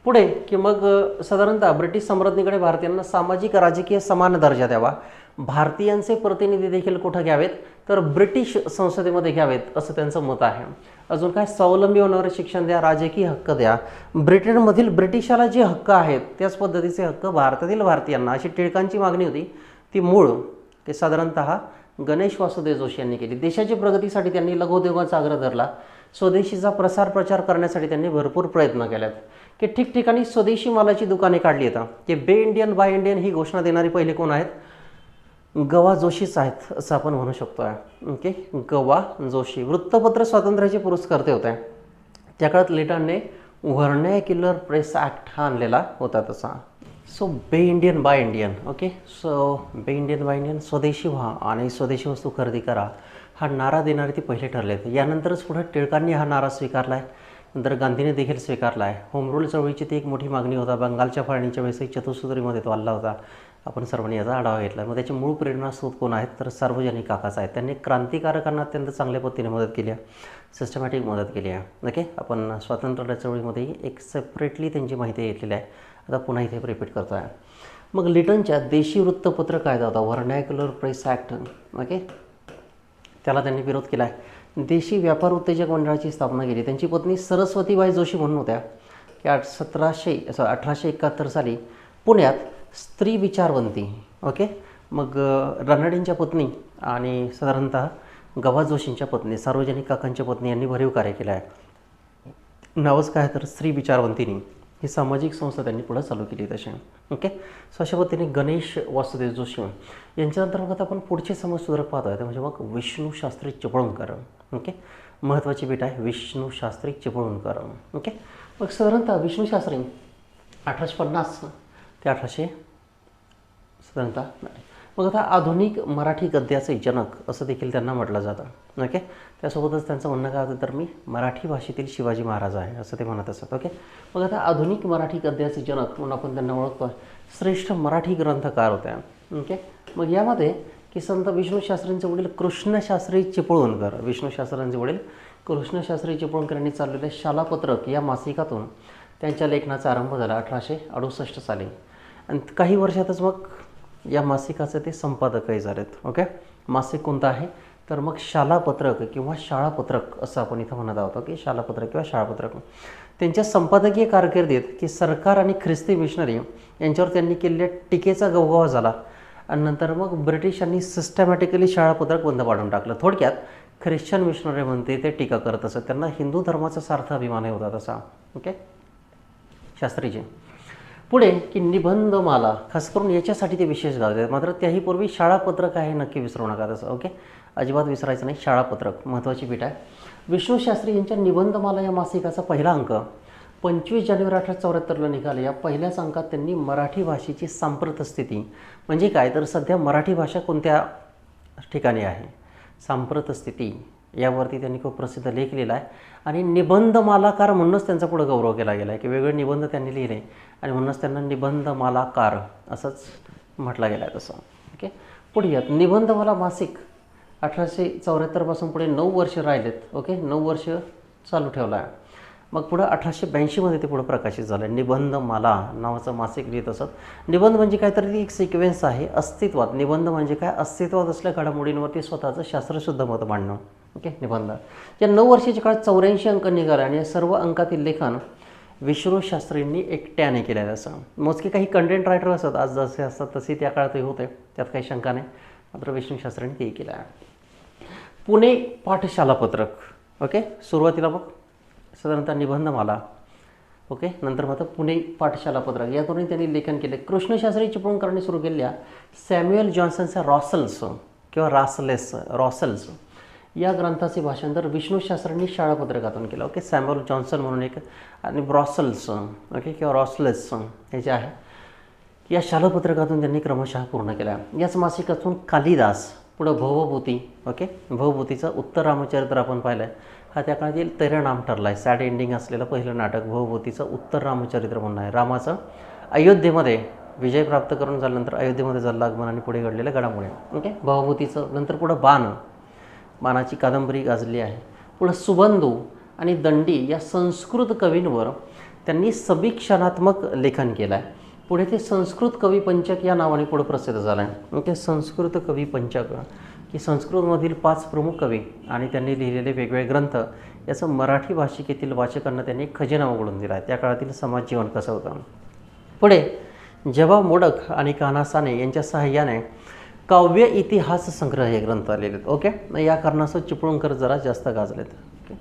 पुढे की मग साधारणतः ब्रिटिश सम्राज्ञीकडे भारतीयांना सामाजिक राजकीय समान दर्जा द्यावा. भारतीयांचे प्रतिनिधी देखील कुठं घ्यावेत तर ब्रिटिश संसदेमध्ये घ्यावेत असं त्यांचं मत आहे. अजून काय, स्वावलंबी होणारे शिक्षण द्या, राजकीय हक्क द्या. ब्रिटनमधील ब्रिटिशाला जे हक्क आहेत त्याच पद्धतीचे हक्क भारतातील भारतीयांना, अशी टिळकांची मागणी होती. ती मूळ ते साधारणतः गणेश वासुदेव जोशी यांनी केली. देशाच्या प्रगतीसाठी त्यांनी लघुउद्योगाचा आग्रह धरला. स्वदेशीचा प्रसार प्रचार करण्यासाठी त्यांनी भरपूर प्रयत्न केलेत. की ठिकठिकाणी स्वदेशी मालाची दुकाने काढली येतात. की बे इंडियन बाय इंडियन ही घोषणा देणारे पहिले कोण आहेत, गवा जोशीच आहेत असं आपण म्हणू शकतो आहे. ओके, गवा जोशी वृत्तपत्र स्वातंत्र्याचे पुरस्कर्ते होते. त्या काळात लिटनने व्हर्नॅक्युलर प्रेस ॲक्ट हा आणलेला होता तसा. सो बे Indian by Indian. Okay, so बे इंडियन बाय इंडियन, स्वदेशी व्हा आणि स्वदेशी वस्तू खरेदी करा हा नारा देणारे ते पहिले ठरले आहेत. यानंतरच पुढे टिळकांनी हा नारा स्वीकारला आहे. नंतर गांधीने देखील स्वीकारला आहे. होम रूल चळवळीची ती एक मोठी मागणी होता. बंगालच्या फाळणीच्या वेळेस एक चतुसूत्रीमध्ये तो आला होता. आपण सर्वांनी याचा आढावा घेतला. मग त्याचे मूळ प्रेरणास्रोत कोण आहेत तर सार्वजनिक काकाच आहेत. त्यांनी क्रांतिकारकांना अत्यंत चांगल्या पद्धतीने मदत केली आहे, सिस्टमॅटिक मदत केली आहे. ओके, आपण स्वातंत्र्य चळवळीमध्ये एक सेपरेटली त्यांची माहिती घेतलेली आहे. आता पुन्हा इथे रिपीट करतो आहे. मग लिटनच्या देशी वृत्तपत्र कायदा होता, व्हर्नॅक्युलर प्रेस ॲक्ट. ओके, त्याला त्यांनी विरोध केला आहे. देशी व्यापार उत्तेजक मंडळाची स्थापना केली. त्यांची पत्नी सरस्वतीबाई जोशी म्हणून होत्या की 1871 साली पुण्यात स्त्री विचारवंती. ओके, मग रानडेंच्या पत्नी आणि साधारणतः गवा जोशींच्या पत्नी, सार्वजनिक काकांच्या पत्नी यांनी भरीव कार्य केलं आहे. नावच काय तर स्त्री विचारवंतीनी ही सामाजिक संस्था त्यांनी पुढे चालू केली तशी. ओके, सो अशा पद्धतीने गणेश वासुदेव जोशी यांच्या अंतर्गत आपण पुढचे समाजसुधारक पाहतो आहे ते म्हणजे मग विष्णू शास्त्री चिपळूणकर. ओके, महत्त्वाची भेट आहे विष्णू शास्त्री चिपळूणकर. ओके, मग साधारणतः विष्णू शास्त्री 1850 ते 1800 साधारणतः. मग आता आधुनिक मराठी गद्याचे जनक असं देखील त्यांना म्हटलं जातं. ओके, त्यासोबतच त्यांचं म्हणणं काय होतं तर मी मराठी भाषेतील शिवाजी महाराज आहे असं ते म्हणत असतात. ओके, मग आता आधुनिक मराठी गद्याचे जनक म्हणून आपण त्यांना ओळखतो. श्रेष्ठ मराठी ग्रंथकार होत्या. ओके, मग यामध्ये की संत विष्णू शास्त्रींचे वडील कृष्णशास्त्री चिपळूणकर, विष्णू शास्त्रींचे वडील कृष्णशास्त्री चिपळूणकर यांनी चाललेल्या शालापत्रक या मासिकातून त्यांच्या लेखनाचा आरंभ झाला 1868 साली. आणि काही वर्षातच मग या मासिकाचे ते संपादकही झालेत. ओके, मासिक कोणतं आहे तर मग शालापत्रक किंवा शाळापत्रक असं आपण इथं म्हणत आहोत. की शालापत्रक किंवा शाळापत्रक. त्यांच्या संपादकीय कारकिर्दीत की सरकार आणि ख्रिस्ती मिशनरी यांच्यावर त्यांनी केलेल्या टीकेचा गवगवा झाला. आणि नंतर मग ब्रिटिशांनी सिस्टमॅटिकली शाळापत्रक बंद पाडून टाकलं. थोडक्यात ख्रिश्चन मिशनरी म्हणते ते टीका करत असत. त्यांना हिंदू धर्माचा सार्थ अभिमानही होता तसा. ओके, शास्त्रीचे पुढे की निबंधमाला खास करून याच्यासाठी ते विशेष गाजले. मात्र त्याही पूर्वी शाळापत्रक आहे नक्की विसरू नका तसं. ओके, अजिबात विसरायचं नाही. शाळापत्रक महत्त्वाची भेट आहे. विष्णू शास्त्री यांच्या निबंधमाला या मासिकाचा पहिला अंक 25 जानेवारी 1874ला निघाले. या पहिल्याच अंकात त्यांनी मराठी भाषेची सांप्रत स्थिती म्हणजे काय तर सध्या मराठी भाषा कोणत्या ठिकाणी आहे, सांप्रत स्थिती यावरती त्यांनी खूप प्रसिद्ध लेख लिहिला आहे. आणि निबंधमालाकार म्हणूनच त्यांचा पुढे गौरव केला गेला आहे की वेगवेगळे निबंध त्यांनी लिहिले आणि म्हणूनच त्यांना निबंधमालाकार असंच म्हटलं गेलं आहे तसं. ओके, पुढे यात निबंधमाला मासिक 1874 पासून पुढे 9 वर्ष राहिलेत. ओके, 9 वर्ष चालू ठेवला आहे. मग पुढं 1882मध्ये ते पुढं प्रकाशित झालं. निबंधमाला नावाचं मासिक लिहित असत. निबंध म्हणजे काहीतरी एक सिक्वेन्स आहे अस्तित्वात. निबंध म्हणजे काय, अस्तित्वात असल्या घडामोडींवरती स्वतःचं शास्त्रशुद्ध मत मांडणं. ओके, निबंध. या 9 वर्षाच्या काळात 84 अंक निघाले आणि या सर्व अंकातील लेखन विष्णू शास्त्रींनी एकट्याने केलेलं असं. मोजके काही कंटेंट रायटर असतात, आज जसे असतात तसे त्या काळातही होते, त्यात काही शंका नाही. मात्र विष्णू शास्त्रींनी ते केलं आहे. पुणे पाठशाला पत्रक. ओके, सुरुवातीला मग साधारणतः निबंधमाला. ओके, नंतर मात्र पुणे पाठशाला पत्रक यातूनही त्यांनी लेखन केले. कृष्णशास्त्री चिपळूणकरांनी सुरू केलेल्या सॅम्युएल जॉन्सनच्या रॉसल्स किंवा रॉसल्स या ग्रंथाचे भाषांतर विष्णू शास्त्रींनी शाळापत्रकातून केलं. ओके, सॅम्युएल जॉन्सन म्हणून एक आणि ब्रॉसल्स ओके किंवा रॉसलेस हे जे आहे या शाळापत्रकातून त्यांनी क्रमशः पूर्ण केल्या. याच मासिकातून कालिदास, पुढं भवभूती. ओके, भवभूतीचं उत्तर रामचरित्र आपण पाहिलं आहे. हा त्या काळातील नाम ठरला आहे. सॅड एंडिंग असलेलं पहिलं नाटक भवभूतीचं उत्तर रामचरित्र म्हणून आहे. रामाचं अयोध्येमध्ये विजय प्राप्त करून झाल्यानंतर अयोध्येमध्ये झालं आगमन आणि पुढे घडलेल्या घडामोडी. ओके, भवभूतीचं. नंतर पुढं बाणाची कादंबरी गाजली आहे. पुढं सुबंधू आणि दंडी या संस्कृत कवींवर त्यांनी समीक्षणात्मक लेखन केलं आहे. पुढे ते संस्कृत कवी पंचक या नावाने पुढे प्रसिद्ध झालं आहे. ओके, संस्कृत कवी पंचक की संस्कृतमधील 5 प्रमुख कवी आणि त्यांनी लिहिलेले वेगवेगळे ग्रंथ याचं मराठी भाषिकेतील वाचकांना त्यांनी खजिना उघडून दिला आहे. त्या काळातील समाज जीवन कसं होतं. पुढे जबा मोडक आणि कान्हा साने यांच्या सहाय्याने काव्य इतिहास संग्रह हे ग्रंथ आलेले आहेत. ओके, या कारणास्तव चिपळूणकर जरा जास्त गाजलेत. ओके,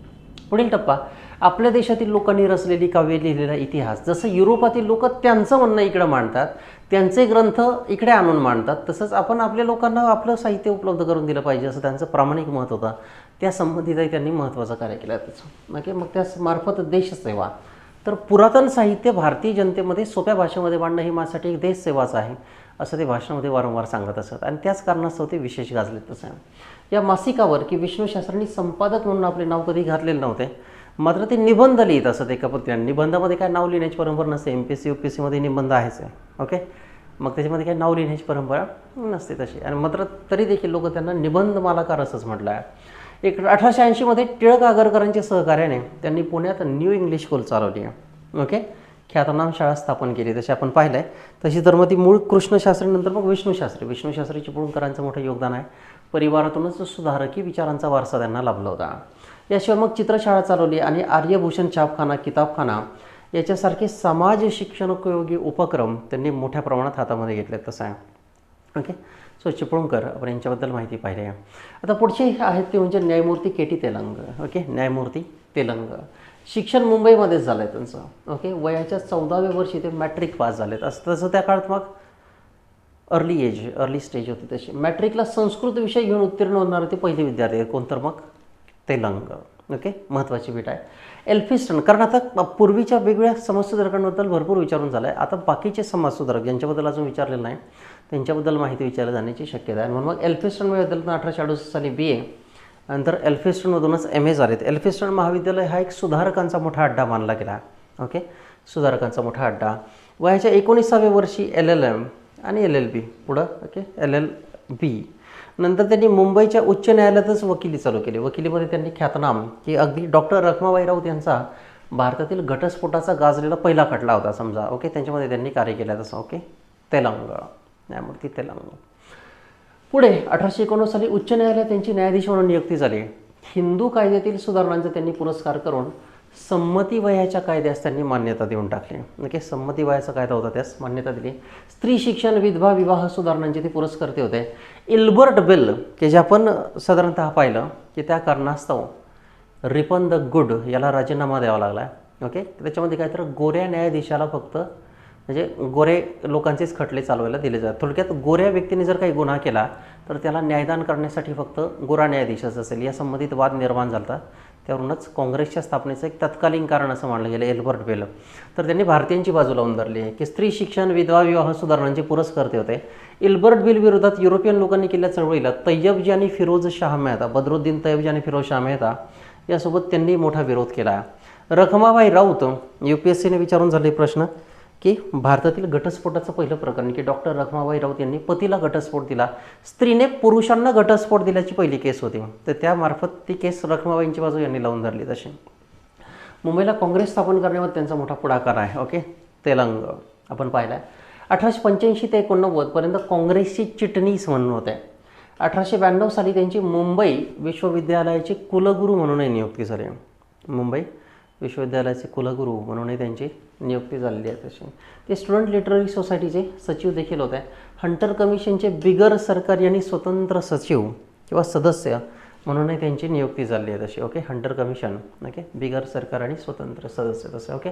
पुढील टप्पा आपल्या देशातील लोकांनी रचलेली काव्य लिहिलेला इतिहास. जसं युरोपातील लोक त्यांचं म्हणणं इकडं मांडतात, त्यांचे ग्रंथ इकडे आणून मांडतात, तसंच आपण आपल्या लोकांना आपलं साहित्य उपलब्ध करून दिलं पाहिजे असं त्यांचं प्रामाणिक मत होतं. त्या संबंधितही त्यांनी महत्त्वाचं कार्य केलं त्याचं. ओके, मग त्यामार्फत देशसेवा. तर पुरातन साहित्य भारतीय जनतेमध्ये सोप्या भाषेमध्ये मांडणं ही माझ्यासाठी एक देशसेवाच आहे असं ते भाषणामध्ये वारंवार सांगत असत आणि त्याच कारणास्तव ते विशेष गाजलेत. तसं या मासिकावर की विष्णू शास्त्रींनी संपादक म्हणून आपले नाव कधी घातलेले नव्हते, मात्र ते निबंध लिहित असत एका पत्त्याने. निबंधामध्ये काय नाव लिहिण्याची परंपरा नसते. MPSC UPSCमध्ये निबंध आहेच. ओके, मग त्याच्यामध्ये काही नाव लिहिण्याची परंपरा नसते तशी. आणि मात्र तरी देखील लोक त्यांना निबंधमालाकार असंच म्हटलं आहे. 1880मध्ये टिळक आगरकरांच्या सहकार्याने त्यांनी पुण्यात न्यू इंग्लिश स्कूल चालवली आहे. ओके, ख्यातनाम शाळा स्थापन केली तशी आपण पाहिलं आहे. तशी तर मग ती मूळ कृष्णशास्त्रीनंतर मग विष्णू शास्त्री चिपळूणकरांचं मोठं योगदान आहे. परिवारातूनच सुधारकी विचारांचा वारसा त्यांना लाभला होता. याशिवाय मग चित्रशाळा चालवली आणि आर्यभूषण छापखाना, किताबखाना याच्यासारखे समाज शिक्षणोपयोगी उपक्रम त्यांनी मोठ्या प्रमाणात हातामध्ये घेतले. तसं आहे. ओके, सो चिपळूणकर आपण यांच्याबद्दल माहिती पाहिली आहे. आता पुढचे आहेत ते म्हणजे न्यायमूर्ती KT तेलंग. ओके, न्यायमूर्ती तेलंग शिक्षण मुंबईमध्येच झालं आहे त्यांचं. ओके, वयाच्या 14व्या वर्षी ते मॅट्रिक पास झालेत. असं तसं त्या काळात मग अर्ली स्टेज होती तशी. मॅट्रिकला संस्कृत विषय घेऊन उत्तीर्ण होणारे ते पहिले विद्यार्थी आहेत. कोणतं मग तेलंग. ओके, महत्त्वाची भेट आहे. एल्फिस्टन, कारण आता पूर्वीच्या वेगवेगळ्या समाजसुधारकांबद्दल भरपूर विचारून झालं आहे. आता बाकीचे समाजसुधारक ज्यांच्याबद्दल अजून विचारलेलं नाही त्यांच्याबद्दल माहिती विचारली जाण्याची शक्यता आहे. म्हणून मग एल्फिस्टनबद्दल 1868 साली BA नंतर एल्फिस्टनमधूनच MA झालेत. एल्फिस्टन महाविद्यालय हा एक सुधारकांचा मोठा अड्डा मानला गेला. ओके, सुधारकांचा मोठा अड्डा. वयाच्या 19व्या वर्षी LLM आणि LLB पुढं. ओके, LLB नंतर त्यांनी मुंबईच्या उच्च न्यायालयातच वकिली चालू केली. वकिलीमध्ये त्यांनी ख्यातनाम की अगदी डॉक्टर रखमाबाई राऊत यांचा भारतातील घटस्फोटाचा गाजलेला पहिला खटला होता समजा. ओके, त्यांच्यामध्ये त्यांनी कार्य केलं तसं. ओके, तेलंग, न्यायमूर्ती तेलंग. पुढे 1889 साली उच्च न्यायालयात त्यांची न्यायाधीश म्हणून नियुक्ती झाली. हिंदू कायद्यातील सुधारणांचा त्यांनी पुरस्कार करून संमती वयाच्या कायद्यास त्यांनी मान्यता देऊन टाकली. ओके, संमती वयाचा कायदा होता त्यास मान्यता दिली. स्त्री शिक्षण, विधवा विवाह सुधारणांचे ते पुरस्कर्ते होते. इल्बर्ट बिल की जे आपण साधारणतः पाहिलं की त्या कारणास्तव रिपन द गुड याला राजीनामा द्यावा लागला. ओके, त्याच्यामध्ये काय तर गोऱ्या न्यायाधीशाला फक्त म्हणजे गोरे लोकांचेच खटले चालवायला दिले जातात. थोडक्यात गोऱ्या व्यक्तीने जर काही गुन्हा केला तर त्याला न्यायदान करण्यासाठी फक्त गोरा न्यायाधीशच असेल या संबंधित वाद निर्माण झाला. त्यावरूनच काँग्रेसच्या स्थापनेचं एक तत्कालीन कारण असं मानलं गेलं एल्बर्ट बेल. तर त्यांनी भारतीयांची बाजू लावून धरली आहे की स्त्री शिक्षण, विधवा विवाह सुधारणांचे पुरस्कर्ते होते. एल्बर्ट बेल विरोधात युरोपियन लोकांनी केलेल्या चळवळीला तय्यबजी आणि फिरोज शाह मेहता, बद्रुद्दीन तय्यबजी आणि फिरोज शाह मेहता यासोबत त्यांनी मोठा विरोध केला. रखमाबाई राऊत, UPSCने विचारून झाले प्रश्न की भारतातील घटस्फोटाचं पहिलं प्रकरण की डॉक्टर रखमाबाई राऊत यांनी पतीला घटस्फोट दिला, स्त्रीने पुरुषांना घटस्फोट दिल्याची पहिली केस होती. तर त्यामार्फत ती केस रखमाबाईंची बाजू यांनी लावून धरली. तशी मुंबईला काँग्रेस स्थापन करण्यावर त्यांचा मोठा पुढाकार आहे. ओके, तेलंग आपण पाहिला आहे. 1885 ते 1989 पर्यंत काँग्रेसची चिटणीस म्हणून होते. 1892 साली त्यांची मुंबई विश्वविद्यालयाचे कुलगुरू म्हणूनही नियुक्ती झाली. मुंबई विश्वविद्यालयाचे कुलगुरू म्हणूनही त्यांची नियुक्ती झालेली आहे. तशी ते स्टुडंट लिटररी सोसायटीचे सचिव देखील होते. हंटर कमिशनचे बिगर सरकारी आणि स्वतंत्र सचिव किंवा सदस्य म्हणूनही त्यांची नियुक्ती झाली आहे. तशी ओके, हंटर कमिशन ओके, बिगर सरकार आणि स्वतंत्र सदस्य तसे. ओके,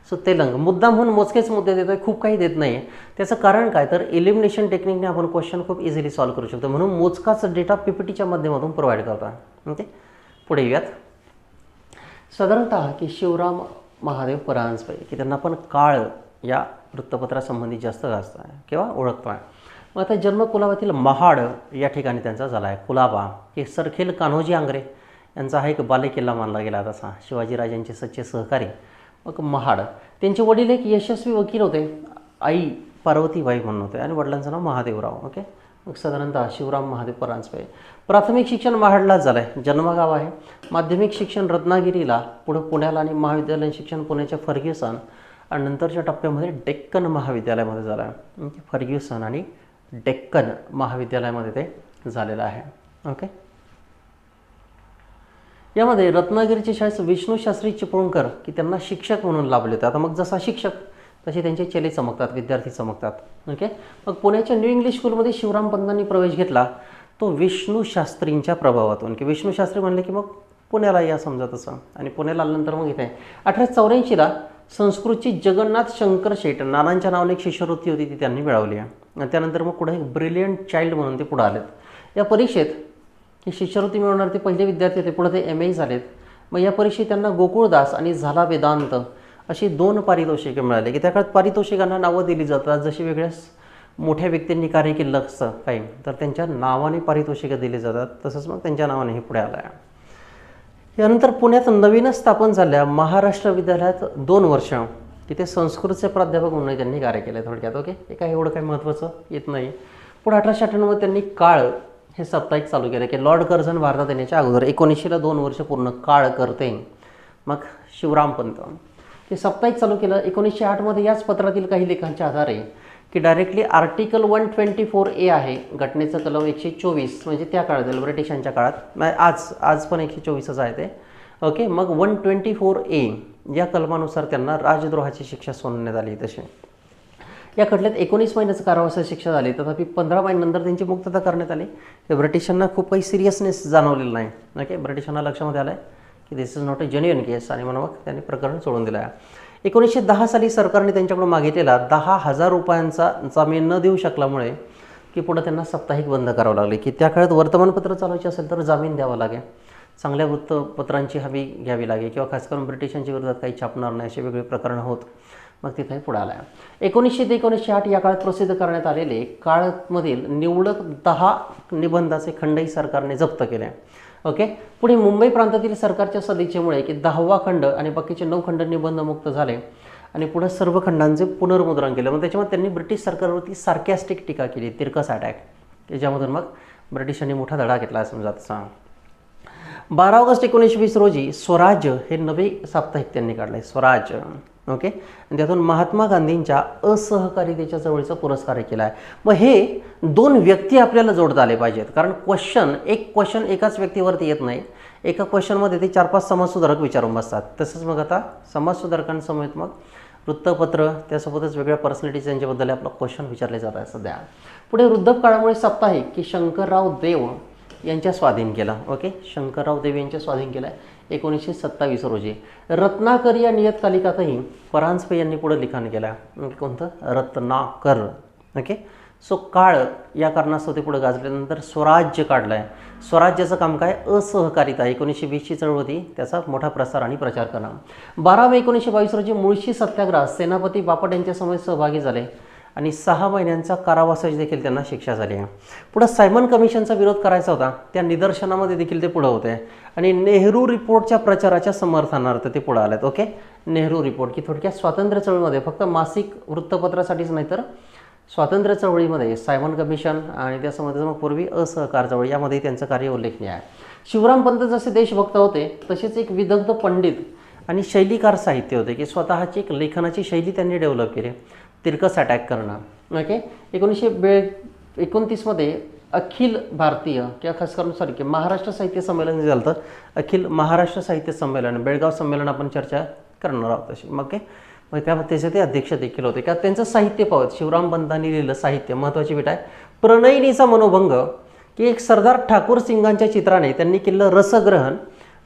सो तेलंग मुद्दा म्हणून मोजकेच मुद्दे देतो आहे, खूप काही देत नाही आहे. त्याचं कारण काय तर एलिमिनेशन टेक्निकने आपण क्वेश्चन खूप इझिली सॉल्व्ह करू शकतो, म्हणून मोजकाच डेटा PPTच्या माध्यमातून प्रोव्हाइड करता. ओके, पुढे येऊयात. साधारणतः की शिवराम महादेव परांजपे की त्यांना पण काळ या वृत्तपत्रासंबंधी जास्त गाजतो आहे किंवा ओळखतो आहे. मग आता जन्म कुलाबातील महाड या ठिकाणी त्यांचा झाला आहे. कुलाबा हे सरखेल कान्होजी आंग्रे यांचा हा एक बालेकिल्ला मानला गेला तसा, शिवाजीराजांचे सच्चे सहकारी. मग महाड त्यांचे वडील एक यशस्वी वकील होते, आई पार्वतीबाई म्हणून होते आणि वडिलांचं नाव महादेवराव. ओके, मग साधारणतः शिवराम महादेव परांजपे. प्राथमिक शिक्षण महाडलाच झालं आहे, जन्मगाव आहे. माध्यमिक शिक्षण रत्नागिरीला, पुढं पुण्याला आणि महाविद्यालयीन शिक्षण पुण्याच्या फर्ग्युसन आणि नंतरच्या टप्प्यामध्ये डेक्कन महाविद्यालयामध्ये झालं आहे. फर्ग्युसन आणि डेक्कन महाविद्यालयामध्ये ते झालेलं आहे. ओके, यामध्ये रत्नागिरीच्या शाळेत विष्णू शास्त्री चिपळूणकर की त्यांना शिक्षक म्हणून लाभले होते. आता मग जसा शिक्षक तसे त्यांचे चेले चमकतात, विद्यार्थी चमकतात. ओके, मग पुण्याच्या न्यू इंग्लिश स्कूलमध्ये शिवराम पंतांनी प्रवेश घेतला, तो विष्णू शास्त्रींच्या प्रभावातून. की विष्णू शास्त्री म्हणले की मग पुण्याला या समजा तसं, आणि पुण्याला आल्यानंतर मग इथे 1884ला संस्कृतची जगन्नाथ शंकर शेट नानांच्या नावाने एक शिष्यवृत्ती होती ती त्यांनी मिळवली आहे. आणि त्यानंतर मग पुढे एक ब्रिलियंट चाइल्ड म्हणून ते पुढे आलेत. या परीक्षेत ही शिष्यवृत्ती मिळवणारे ते पहिले विद्यार्थी होते, पुढे ते MA झालेत. मग या परीक्षेत त्यांना गोकुळदास आणि झाला वेदांत अशी 2 पारितोषिके मिळाली. की त्या काळात पारितोषिकांना नावं दिली जातात, जशी वेगळ्या मोठ्या व्यक्तींनी कार्य केलं असतं काही तर त्यांच्या नावाने पारितोषिकं दिली जातात, तसंच मग त्यांच्या नावाने हे पुढे आलं आहे. यानंतर पुण्यात नवीनच स्थापन झाल्या महाराष्ट्र विद्यालयात 2 वर्ष तिथे संस्कृतचे प्राध्यापक म्हणून त्यांनी कार्य केलं आहे. थोडक्यात ओके, हे काय एवढं काही महत्त्वाचं येत नाही. पुढे 1898 त्यांनी काळ हे साप्ताहिक चालू केलं की लॉर्ड कर्झन भारतात येण्याच्या अगोदर 1900ला 2 वर्ष पूर्ण काळ करते. मग शिवराम पंत ते साप्ताहिक चालू केलं. 1908मध्ये याच पत्रातील काही लेखांच्या आधारे की डायरेक्टली आर्टिकल 124A आहे घटनेचं कलम 124, म्हणजे त्या काळातील ब्रिटिशांच्या काळात, आज पण 124च आहे ते. ओके, मग 124A या कलमानुसार त्यांना राजद्रोहाची शिक्षा सुनावण्यात आली. तशी या खटल्यात 19 महिन्याचं कारावासाची शिक्षा झाली, तथापि 15 महिन्यानंतर त्यांची मुक्तता करण्यात आली. ब्रिटिशांना खूप काही सिरियसनेस जाणवलेलं नाही. ओके, ब्रिटिशांना लक्षामध्ये आलं आहे की दिस इज नॉट अ जेन्युइन केस आणि म्हणून मग त्यांनी प्रकरण सोडून दिलं आहे. 1910 साली सरकारने त्यांच्याकडून मागितलेला 10,000 रुपयांचा जामीन न देऊ शकल्यामुळे की पुढे त्यांना साप्ताहिक बंद करावं लागले. की त्या काळात वर्तमानपत्र चालवायचे असेल तर जामीन द्यावा लागेल, चांगल्या वृत्तपत्रांची हमी घ्यावी लागेल किंवा खास करून ब्रिटिशांच्या विरोधात काही छापणार नाही असे वेगळे प्रकरणं होत. मग तिथे पुढे आला. 1900 ते 1908 या काळात प्रसिद्ध करण्यात आलेले काळामधील निवडक 10 निबंधाचे खंडही सरकारने जप्त केले. ओके, पुढे मुंबई प्रांतातील सरकारच्या सदिच्छेमुळे की 10वा खंड आणि बाकीचे 9 खंड निबंध मुक्त झाले आणि पुढे सर्व खंडांचे पुनर्मुद्रण केलं. मग त्याच्यामुळे त्यांनी ब्रिटिश सरकारवरती सार्कॅस्टिक टीका केली, तिरकस अटॅक, त्याच्यामधून मग ब्रिटिशांनी मोठा धडा घेतला समजा तसा. 12 ऑगस्ट 1920 रोजी स्वराज हे नवे साप्ताहिक त्यांनी काढले, स्वराज. ओके, आणि त्यातून महात्मा गांधींच्या असहकारितेच्या चळवळीचा पुरस्कार केला आहे. मग हे 2 व्यक्ती आपल्याला जोडता आले पाहिजेत, कारण एक क्वेश्चन एकाच व्यक्तीवरती येत नाही. एका क्वेश्चनमध्ये ते 4-5 समाजसुधारक विचारून बसतात. तसंच मग आता समाजसुधारकांसमवेत मग वृत्तपत्र त्यासोबतच वेगळ्या पर्सनॅलिटीज यांच्याबद्दल आपला क्वेश्चन विचारले जात आहे सध्या. पुढे वृद्धप काळामुळे साप्ताहिक की शंकरराव देव यांच्या स्वाधीन केला. ओके, शंकरराव देव यांच्या स्वाधीन केला आहे 1927 रोजी. रत्नाकर या नियतकालिकातही परांजपे यांनी पुढे लिखाण केलं. कोणतं? रत्नाकर. ओके, सो काळ या कारणास्तव ते पुढे गाजल्यानंतर स्वराज्य काढलं आहे. स्वराज्याचं काम काय? असहकारिता. 1920ची चळवळ होती, त्याचा मोठा प्रसार आणि प्रचार करणं. 12 मे 1922 रोजी मुळशी सत्याग्रहात सेनापती बापट यांच्यासमवेत सहभागी झाले आणि 6 महिन्यांचा कारावासाची देखील त्यांना शिक्षा झाली आहे. पुढं सायमन कमिशनचा विरोध करायचा होता, त्या निदर्शनामध्ये देखील ते पुढे होते आणि नेहरू रिपोर्टच्या प्रचाराच्या समर्थनार्थ ते पुढे आलेत. ओके, नेहरू रिपोर्ट की थोडक्यात स्वातंत्र्य चळवळीमध्ये फक्त मासिक वृत्तपत्रासाठीच नाही तर स्वातंत्र्य चळवळीमध्ये सायमन कमिशन आणि त्यासोबतच मग पूर्वी असहकार चळवळी यामध्ये त्यांचं कार्य उल्लेखनीय आहे. शिवराम पंत जसे देशभक्त होते तसेच एक विदग्ध पंडित आणि शैलीकार साहित्य होते की स्वतःची एक लेखनाची शैली त्यांनी डेव्हलप केली. तिरकस अटॅक करणं. ओके, 1929 मध्ये अखिल भारतीय किंवा खास करून की महाराष्ट्र साहित्य संमेलन जे झालं, अखिल महाराष्ट्र साहित्य संमेलन बेळगाव संमेलन आपण चर्चा करणार आहोत तशी. ओके, मग त्याचे ते अध्यक्ष देखील होते. का त्यांचं साहित्य पाहत शिवराम पंतांनी लिहिलं साहित्य महत्त्वाची भेट आहे. प्रणयिनीचा मनोभंग की एक सरदार ठाकूर सिंगांच्या चित्राने त्यांनी केलेलं रसग्रहण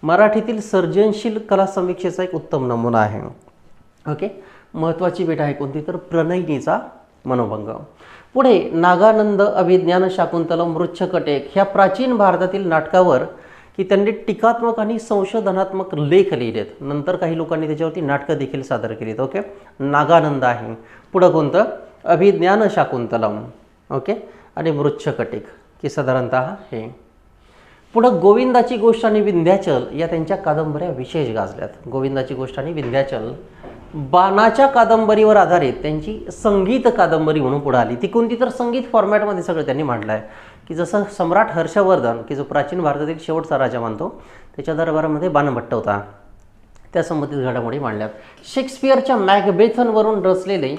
मराठीतील सर्जनशील कला समीक्षेचा एक उत्तम नमुना आहे. ओके, महत्त्वाची भेट आहे कोणती तर प्रणयिनीचा मनोभंग. पुढे नागानंद अभिज्ञान शाकुंतलम मृच्छकटेक ह्या प्राचीन भारतातील नाटकावर की त्यांनी टीकात्मक आणि संशोधनात्मक लेख लिहिलेत. नंतर काही लोकांनी त्याच्यावरती नाटकं देखील सादर केलीत. ओके, नागानंद आहे. पुढं कोणतं? अभिज्ञान शाकुंतलम. ओके, आणि मृच्छकटेक की साधारणतः हे. पुढं गोविंदाची गोष्ट आणि विंध्याचल या त्यांच्या कादंबऱ्या विशेष गाजल्यात. गोविंदाची गोष्ट आणि विंध्याचल बाणाच्या कादंबरीवर आधारित त्यांची संगीत कादंबरी म्हणून पुढे आली. ती कोणती तर संगीत फॉर्मॅटमध्ये सगळं त्यांनी मांडलं आहे की जसं सम्राट हर्षवर्धन की जो प्राचीन भारतातील शेवटचा राजा मानतो त्याच्या दरबारामध्ये बाणभट्ट होता, त्या संबंधित घडामोडी मांडल्यात. शेक्सपियरच्या मॅकबेथनवरून रचलेले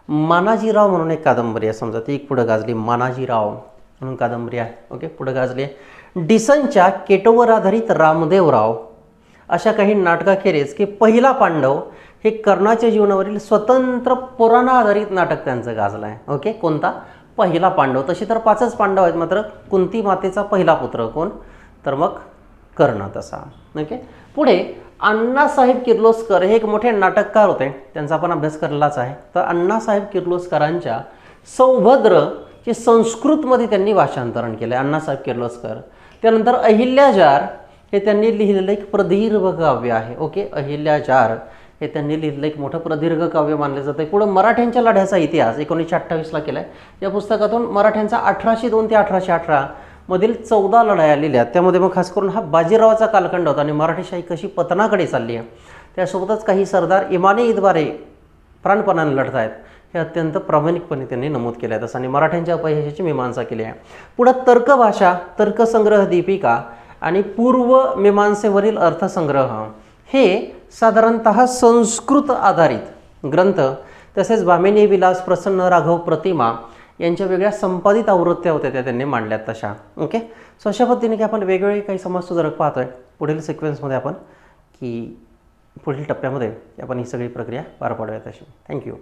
मानाजीराव म्हणून एक कादंबरी आहे, समजा ती एक पुढे गाजली. मानाजीराव म्हणून कादंबरी आहे. ओके, पुढे गाजली. डिसनच्या केटोवर आधारित रामदेवराव अशा काही नाटकाखेरीज की पहिला पांडव हे कर्णाच्या जीवनावरील स्वतंत्र पुराणाधारित नाटक त्यांचं गाजलं आहे. ओके, कोणता? पहिला पांडव. तशी तर 5च पांडव आहेत, मात्र कुंती मातेचा पहिला पुत्र कोण तर मग कर्ण तसा. ओके, पुढे अण्णासाहेब किर्लोस्कर हे एक मोठे नाटककार होते, त्यांचा आपण अभ्यास करलाच आहे. तर अण्णासाहेब किर्लोस्करांच्या सौभद्र जे संस्कृतमध्ये त्यांनी भाषांतरण केलं आहे, अण्णासाहेब किर्लोस्कर. त्यानंतर अहिल्याजार हे त्यांनी लिहिलेलं एक प्रदीर्घ काव्य आहे. ओके, अहिल्याजार हे त्यांनी लिहिलेलं एक मोठं प्रदीर्घ काव्य मानलं जातं. पुढं मराठ्यांच्या लढ्याचा इतिहास 1928ला केला आहे. या पुस्तकातून मराठ्यांचा 1802 ते 1818 मधील 14 लढाया लिहिल्या. त्यामध्ये मग खास करून हा बाजीरावाचा कालखंड होता आणि मराठीशाही कशी पतनाकडे चालली आहे, त्यासोबतच काही सरदार इमानी ईदद्वारे प्राणपणाने लढत आहेत हे अत्यंत प्रामाणिकपणे त्यांनी नमूद केलं आहे. तसं आणि मराठ्यांच्या अपयशाची मीमांसा केली आहे. पुढं तर्कभाषा, तर्कसंग्रह दीपिका आणि पूर्व मीमांसेवरील अर्थसंग्रह हे साधारणतः संस्कृत आधारित ग्रंथ, तसेच भामिनी विलास, प्रसन्न राघव प्रतिमा यांच्या वेगळ्या संपादित आवृत्त्या होत्या त्या त्यांनी मांडल्यात तशा. ओके, सो अशा पद्धतीने की आपण वेगवेगळे काही समाजसुधारक पाहतोय. पुढील सिक्वेन्समध्ये आपण की पुढील टप्प्यामध्ये आपण ही सगळी प्रक्रिया पार पाडूया तशी. थँक्यू.